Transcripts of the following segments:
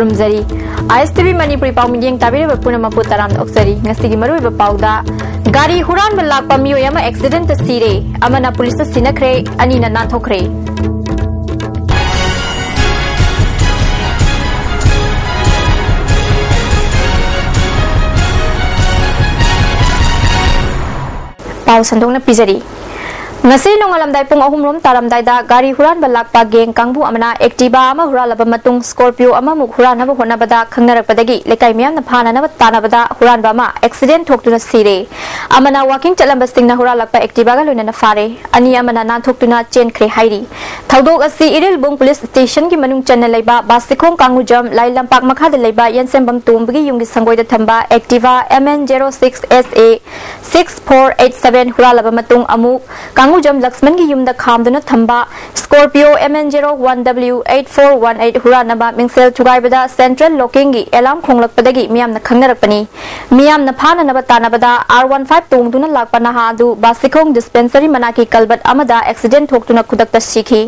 खुरुमजरी ISTV Manipuri pau midyeng tabire puna mapu taram oksari ngasi gi maru ba pauda gari huran ba lakpa miyo yama accident ta sire amana police sinakre ani na nathokre pau sandong na pizari ngasi nongalamdai pung ahumrom taramdai da gari huran balakpa geng kangbu amana activa ama huralaba matung scorpio ama muk huranaba honabada khangnarakpadagi lekai miyam na phana na tanabada huran ba ma accident thoktuna sire amana walking chalamba singna huralakpa activa ga loina na fare ani amana na thoktuna chen khre hairi thodok asi iril bung police station gi manung channa leiba basikhong kangujam lailampak makha de leiba yansembam tumbagi yunggi sangoi da thamba activa MN06SA 6487 huralaba matung amuk Kangujam Laxman gi yumda khamduna thamba Scorpio MN01W8418 huranaba mingsel chugaibada central locking gi alarm khonglakpadagi miyam na khangnarakpani miyam na phana naba tanabada R15 tongduna lakpana ha du basikhong dispensary manaki kalbat amada accident thoktuna khudakta sikhi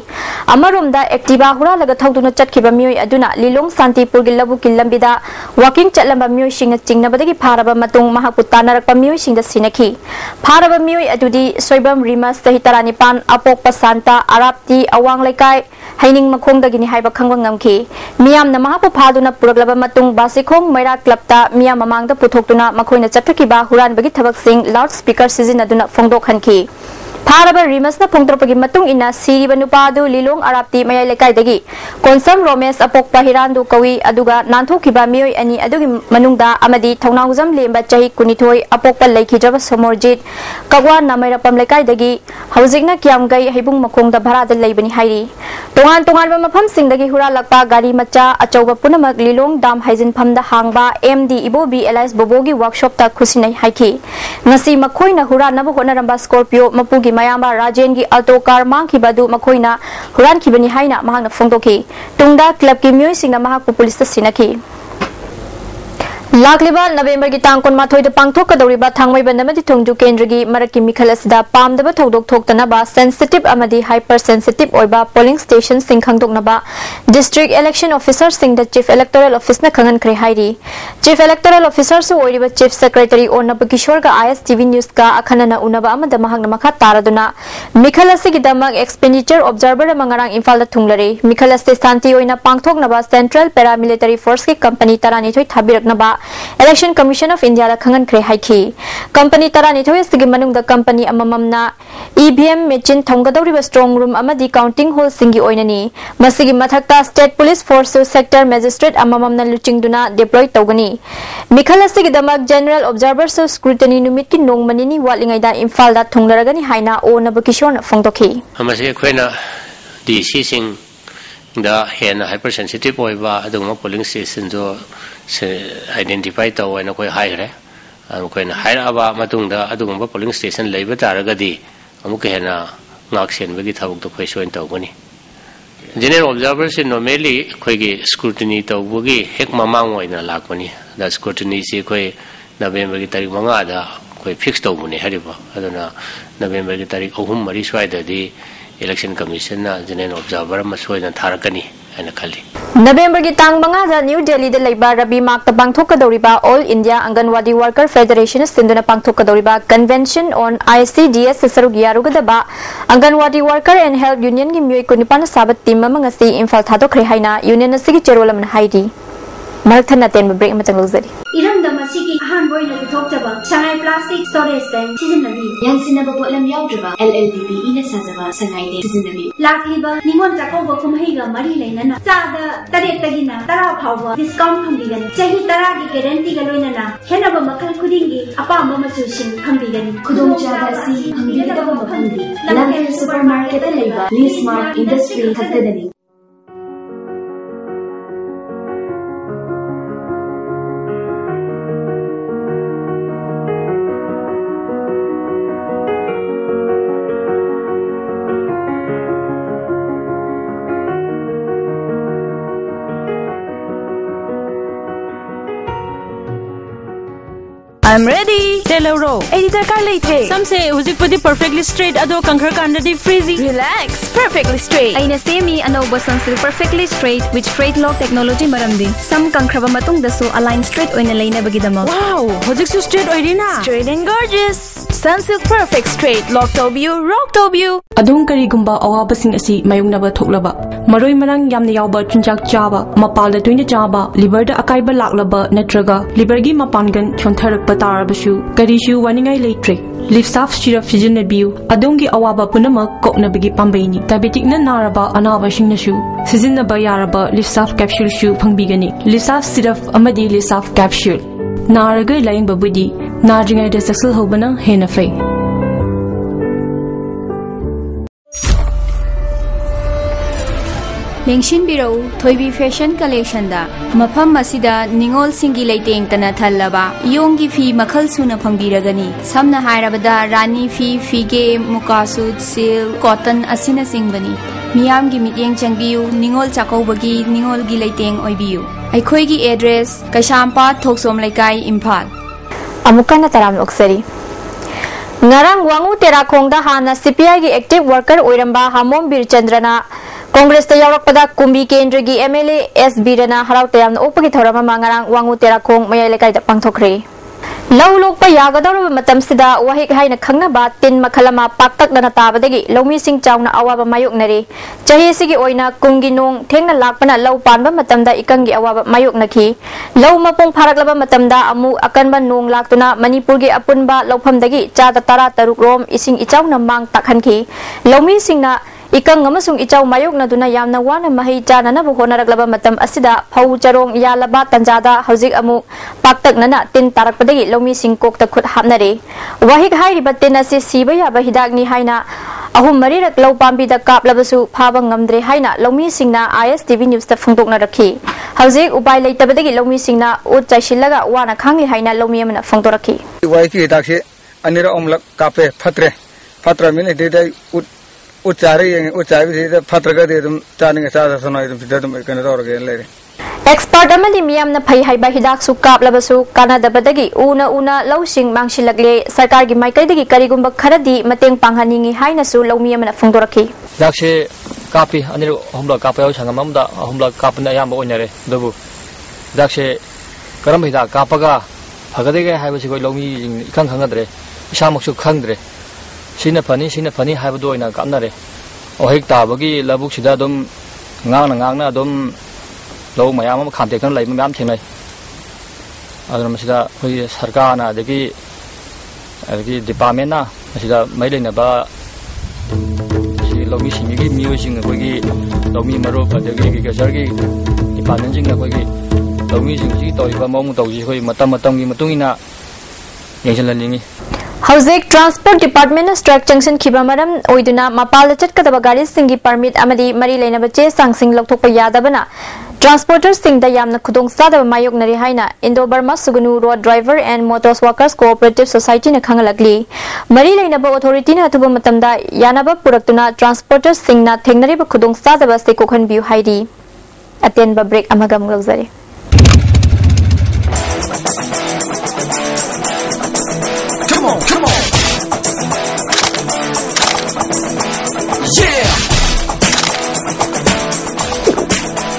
amaromda activa huralaga thogduna chatkhiba miyoi aduna Lilong Santipur gi labu kilambida walking chatlamba miyoi singna chingnabadagi pharaba matung mahapu tanarakpa miyoi singda sinakhi pharaba miyoi adudi soibam rimas Taranipan apok pasanta arapti awang laikai haining makhong dagini haiba khangwa ngamki miyam na mahapu phaduna puraglaba matung basikhong maira clubta miyam mamangda puthokuna makhoina chathakiba huran bagi thabak sing loudspeaker sizinaduna phongdok hanki Pharaba rimas na phongtropagi matung ina siriba nupadu Lilong arapti mayai lekai dagi konsam romes apok pahirandu kawi aduga nanthokiba miyoi ani adugi manungda amadi thongnangzam lemba chahi kunithoi apokpa lekhijaba somorjit kagwa namairapam lekai dagi haujikna kyamgai haibung makhongda bharada leibani hairi tongan ba mafam singdagi huralakpa gari macha achauba punamak Lilong dam haijin phamda hangba MD Ibobi Elias Bobogi workshop ta khusinai haiki ngasi makhoina huranaba honaramba Scorpio mapugi mayamba Rajen gi alto car mangkhibadu makhoina huran khibani haina mahangna phongdoki tungda club ki miyoi singna mahak police sinaki Lakliba November gi tang kon mathoi de pangthok ka doriba thangmai bandamadi thongju kendra gi maraki mikhalasida pamdaba thodok thoktana ba sensitive amadi hypersensitive oiba polling station singkhangdok naba district election officer sing the chief electoral office na khangan khre hairi chief electoral officer su oiriba chief secretary onaba kishore ga ISTV news ka akhanana unaba amada mahangna makha taraduna mikhalasi gi damak expenditure observer mangarang imphal da thunglare mikhalasi santi oina pangthok naba central paramilitary force ki company tarani thoi thabirak naba Election Commission of India la khangan khre haiki company tarani thoi sigi manung da company amamamna EVM machine thonggadori strong room amadi counting hall singi oinani masigi mathakta state police force sector magistrate amamamna luchingduna deploy tawgani mikhalasi gi damak general observer so scrutiny numit ki nongmani ni walingai da imphal da thonglaragani haina o nabakishon phongdokhi amase khoina DC sing da hena hypersensitive oiba aduma polling station jo identify tawena koi haire koina hairaba matungda adugumba polling station leiba taragadi amuka hena ngaksen bagi thabuk to khoi soin tawgani general observers normally khoi gi scrutiny tawbugi hek mamang oina lakmani da scrutiny si khoi November gi tarik manga da khoi fix tawbuni hariba aduna November gi tarik 3 mari swaida di election commission na general observer ma soina tharakani aina khali November gi tang banga da New Delhi de leiba rabi mak ta bangthok ka doriba All India Anganwadi Worker Federation sinduna pangthok ka doriba Convention on ICDS sarug yaruga daba Anganwadi Worker and Health Union gi myoi kunipan sabat team mangasi imphal thado khre haina union asigi cherolam na haidi Malthana ten break matang lozari Iram da masigi han boy na thok jaba sangai plastic storage tank sizinnabi yansina ba potlam yaudrba LLDP ina sajaba sangai de sizinnabi lakliba ningon jakoba kumhiga mari leinana chada taret tagina tara phawba discount phambigani chahi tara gi guarantee ga loinana henaba makal khudingi apamba machu sing phambigani khudong chada si phambigaba maphandi lamel supermarket leiba Lee Smart Industry thakadani I'm ready. Telero. Editor car late. Some say huzik pudi perfectly straight ado kankhar kandadi freezy. Relax. Perfectly straight. Aina semi anoba sunsilk perfectly straight with straight lock technology maramdi. Some kankraba matung dasu align straight oina laina bagidamo. Wow. Huzik su straight oirina. Straight and gorgeous. Sunsilk perfect straight lock to you, rock to you. Adung kari gumba awaba sing asi mayung naba thoklaba. Maroi marang yamna yawba chunjak chaba mapal da tuina chaba liver da akaiba laklaba natraga liver gi mapangan chontharak patarabashu karishu waningai leitre lift staff syrup sizinnabiu adungi awaba punama koknabigi pambaini diabetic na naraba anaba singnasu sizinnaba yaraba lift staff capsule shu phangbigani lift staff syrup amadi lift staff capsule naraga laing babudi najingai da successful hobana hena fai Lengshin Biro, Toybi Fashion Collection da. Mafam Masida, Ningol Singi Lighting Tanathalaba, Yongi Fi Makal Suna Pambiragani, Samna Hairabada, Rani Fi, Fige, Mukasud, Sil, Cotton, Asina Singbani. Miam Gimit Yang Changbiu, Ningol Chakobagi, Ningol Gilating Oibiu. Aikoigi address, Kashampa, Toksom Laikai, Impal. Amukana Taram Oksari. Ngarang Wangu Terakongda Hana, CPI active worker Oiramba, Hamom Birchandrana. Congress ta yawrak pada kumbi kendra gi MLA S Birana harau tayam opagi thorama mangarang wangu terakong mayai lekai da pangthokre lau lok pa yagadawra matam sida wahik haina khangna ba tin makhalama paktak dana tabadagi lomi sing chawna awaba mayuk nari chahi sigi oina kungi nong thengna lakpana lau panba matamda ikangi awaba mayuk nakhi lau mapong pharaklaba matamda amu akanba nong laktuna Manipur gi apunba lauphamdagi chada tara taruk rom ising ichawna mang takhanki lomi singna Ikang ngamasung ichaw mayok na duna yam na wana mahi jana na buhona raglaba matam asida pau charong yalaba tanjada hauzik amu paktak nana tin tarak padagi lomi singkok takut hapnare wahik hai ribatin na si siba yaba hidak ni haina ahum marirak lau pambi da kap labasu phaba ngamdre haina lomi singna ISTV news ta phungtok na rakhi hauzik upai leitabadagi lomi singna ut chaisilaga wana khangi haina lomi amana phungtorakhi waiki dakse anira omlak kape phatra mine de Uchari Patraga turning a thousand Expert amali miyam na phay haiba hidak su kap labasu Canada badagi una lausing mangsilagle sarkar gi maikai dagi karigumba kharadi mateng panghaningi haina su lawmi amana phungdorakhi dakse kapi anir homla kapayau sangamamda homla kapna yamba onare dabu dakse karam hida kapaga phagade haibasi koi lawmi ikang khangadre isamaksu khangdre Sina pani haibado ina kamnare ohik tabagi labuk sida dum ngangna dum lo mayam khamte kan lai mam thenai adram sida khoi sarkar na degi department na sida mailena ba si lomi singi music khoi gi lomi maro padagi gi sargi department jing na khoi gi lomi sing si toi ba mong tawji khoi matam gi matungina yengjalanlingi Hauzik Transport Department Strike Junction Kibamaram Oiduna Mapal Chatkadaba Gari Singi Permit Amadi Mari Lena Bache Sangsing Loktopa Yadabana Transporters Sing the Yamna Kudong Sada Mayok Nari Haina Indo Burma Sugunu Road Driver and Motors Workers Cooperative Society na Kangalagli Mari Lena Ba Authority na Tuba Matamda Yanaba Puraktuna Transporters Sing na Tengnari Ba Kudong Sada Ba Sekokhan View Haidi Aten Ba Break Amagam Gozari Come on. Yeah.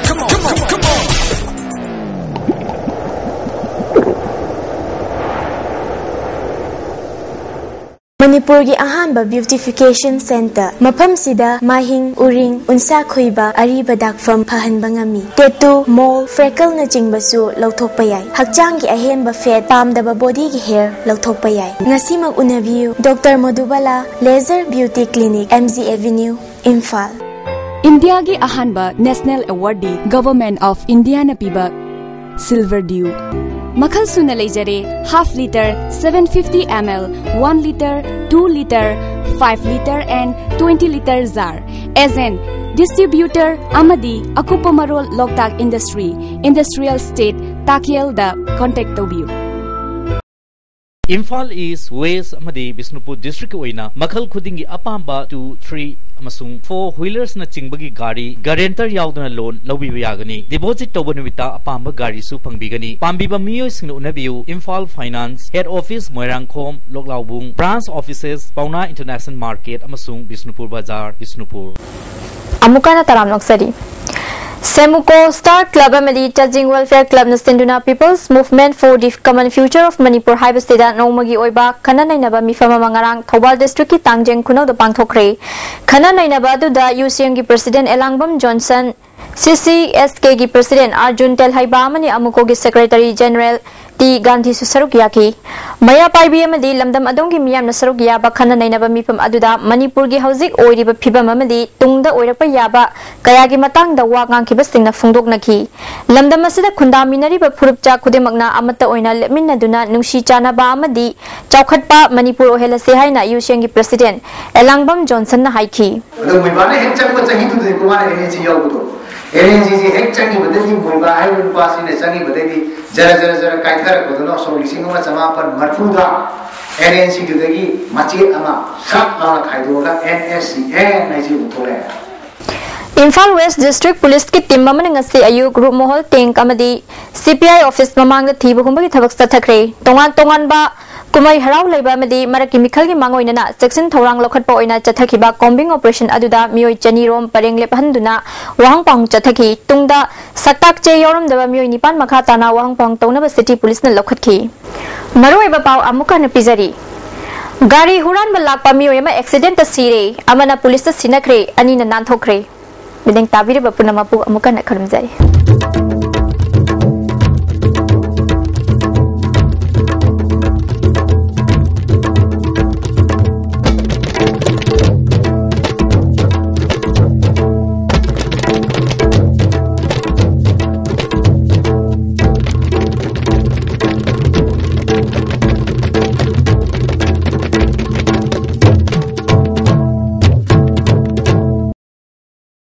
Come on. Manipur gi ahanba beautification center mafam sida mahing uring unsa khoiba ariba dakfam phahan bangami tattoo mole freckle na jingbasu lauthokpa yai hakchang gi ahenba fat pamdaba body gi hair lauthokpa yai ngasi mag unabiu Dr Madhubala laser beauty clinic MZ Avenue Imphal India gi ahanba national awardee government of India na piba silver dew Makhal suna lejare half liter 750 ml 1 liter 2 liter 5 liter and 20 liter jar as an distributor amadi akupamarol loktak industry industrial state takiel da contact to view Imphal East, West amadi Bisnupur District oina makhal khudingi apamba 2, 3 amasung 4 wheelers na chingbagi gari guarantor yauduna loan lawbiba yagani deposit tawba numita apamba gari su phangbigani pambiba miyoi singna unabiu Imphal Finance Head Office Moirangkhom Loklaubung Branch Offices Pauna International Market amasung Bisnupur Bazar Bisnupur Amukana taram noksari Semuko Star Club amadi Tajing Welfare Club na sinduna People's Movement for the Common Future of Manipur haiba sida nongmagi oiba khana nainaba mifama mangarang Thobal District ki Tangjeng Khunau da pangthokre khana nainaba adu da UCM ki President Elangbam Johnson CCSK ki President Arjun Telhaiba amani amuko ki Secretary General T Gandhi Susaruk yaki Maya Paibi amadi lamdam adongi miyam na saruk yaba khana nainaba mifam aduda Manipur gi hauzik oiriba phibam amadi tungda oirapa yaba kaya gi matang da wa ngang kiba singna phungdok nakhi lamdam asida khunda minari ba phurupcha khudemagna amata oina lemina duna nungshi chana ba amadi chaukhatpa Manipur ohela se haina UCM gi President Elangbam Johnson na haiki Muibana hekchang ko changi tu de kumar energy yagudo energy hekchang gi badani muiba ai pasi ne changi badani jara kaithar ko no so lising ma chama par marfuda NNC dagi machi ama sak na khaidola NSCN nai ji utole Imphal West District Police ki team mamana ngasi ayu group mohol tank amadi CPI office mamang da thibu humba ki thabak sathakre tongan ba kumai harau leiba amadi maraki mikhal gi mangoina na section thorang lokhat pa oina chathakiba combing operation aduda mioi chani rom pareng lep handuna wahang pang chathaki tungda saktak che yoram daba mioi nipan makha tana wahang pang tona ba city police na lokhat ki maroi ba paw amuka na pizari gari huran ba lakpa mioi ma accident ta sire amana police ta sinakre ani na nanthokre bideng tabire ba punamapu amuka na kharamjai